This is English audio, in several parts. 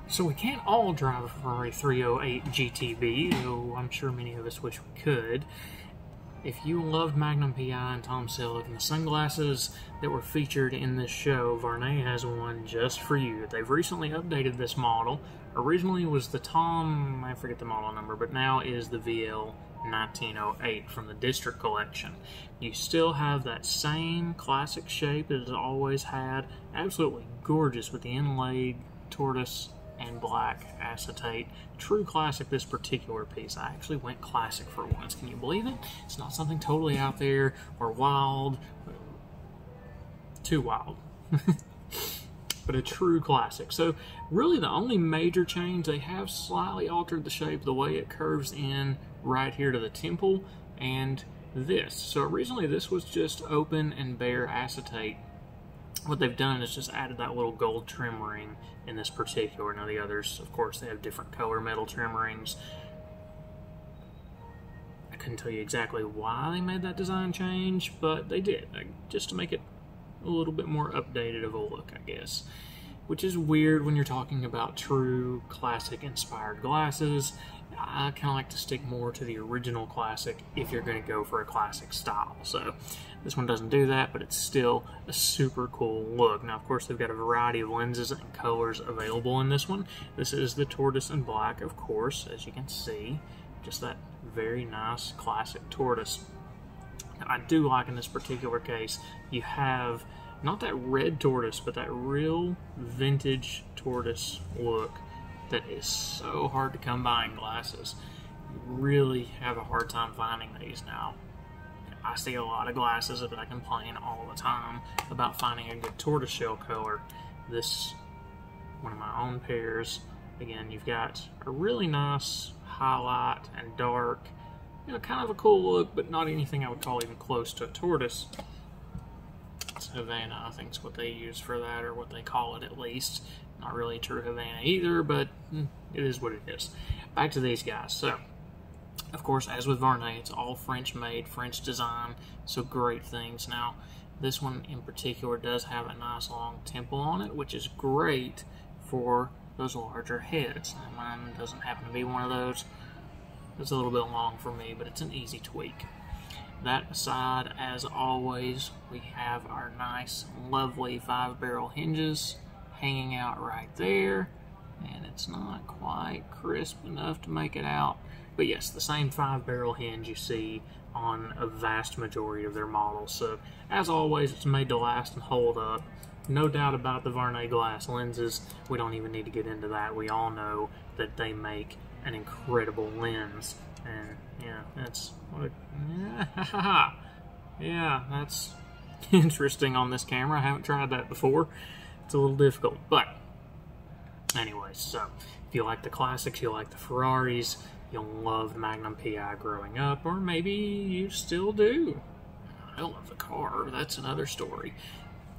So we can't all drive a Ferrari 308 GTB, though I'm sure many of us wish we could. If you loved Magnum PI and Tom Sellek and the sunglasses that were featured in this show, Vuarnet has one just for you. They've recently updated this model. Originally was the Tom, I forget the model number, but now is the VL 1908 from the District Collection. You still have that same classic shape as it's always had. Absolutely gorgeous with the inlaid tortoise and black acetate. True classic, this particular piece. I actually went classic for once. Can you believe it? It's not something totally out there or wild. Too wild. But a true classic. So really the only major change, they have slightly altered the shape, the way it curves in right here to the temple and this. So originally this was just open and bare acetate. What they've done is just added that little gold trim ring in this particular. Now the others, of course, they have different color metal trim rings. I couldn't tell you exactly why they made that design change, but they did, just to make it a little bit more updated of a look, I guess. Which is weird when you're talking about true classic inspired glasses. I kind of like to stick more to the original classic if you're going to go for a classic style. So this one doesn't do that, but it's still a super cool look. Now, of course, they've got a variety of lenses and colors available in this one. This is the tortoise and black, of course, as you can see. Just that very nice classic tortoise. Now, I do like in this particular case, you have not that red tortoise, but that real vintage tortoise look that is so hard to come by in glasses. You really have a hard time finding these now. I see a lot of glasses that I complain all the time about finding a good tortoiseshell color. This, one of my own pairs. Again, you've got a really nice highlight and dark, you know, kind of a cool look, but not anything I would call even close to a tortoise. It's Havana, I think is what they use for that, or what they call it at least. Not really a true Havana either, but it is what it is. Back to these guys. So, of course, as with Vuarnet, it's all French made, French design, so great things. Now, this one in particular does have a nice long temple on it, which is great for those larger heads. Mine doesn't happen to be one of those. It's a little bit long for me, but it's an easy tweak. That aside, as always, we have our nice, lovely 5-barrel hinges hanging out right there, and it's not quite crisp enough to make it out, but yes, the same 5-barrel hinge you see on a vast majority of their models. So as always, it's made to last and hold up. No doubt about the Vuarnet glass lenses. We don't even need to get into that. We all know that they make an incredible lens, and yeah, that's what yeah, that's interesting on this camera. I haven't tried that before. It's a little difficult, but anyways, so if you like the classics, you like the Ferraris, you'll love Magnum PI growing up, or maybe you still do. I love the car, that's another story.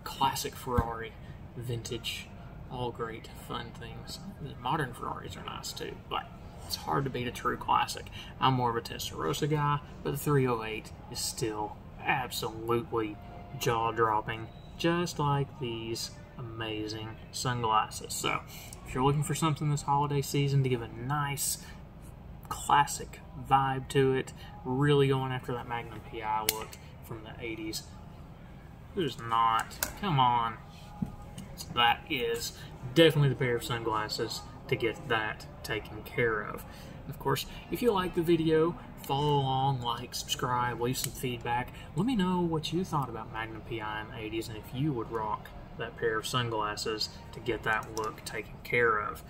Classic Ferrari, vintage, all great fun things. The modern Ferraris are nice too, but it's hard to beat a true classic. I'm more of a Testarossa guy, but the 308 is still absolutely jaw-dropping, just like these amazing sunglasses. So if you're looking for something this holiday season to give a nice classic vibe to it, really going after that Magnum PI look from the 80s, who's not? Come on. So that is definitely the pair of sunglasses to get that taken care of. And of course, if you like the video, follow along, like, subscribe, leave some feedback. Let me know what you thought about Magnum PI in the 80s and if you would rock that pair of sunglasses to get that look taken care of.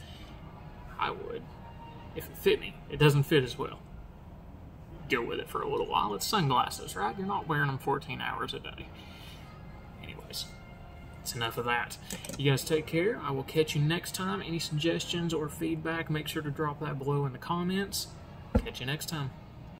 I would, if it fit me. It doesn't fit as well. Go with it for a little while. It's sunglasses, right? You're not wearing them 14 hours a day. Anyways, that's enough of that. You guys take care. I will catch you next time. Any suggestions or feedback, make sure to drop that below in the comments. Catch you next time.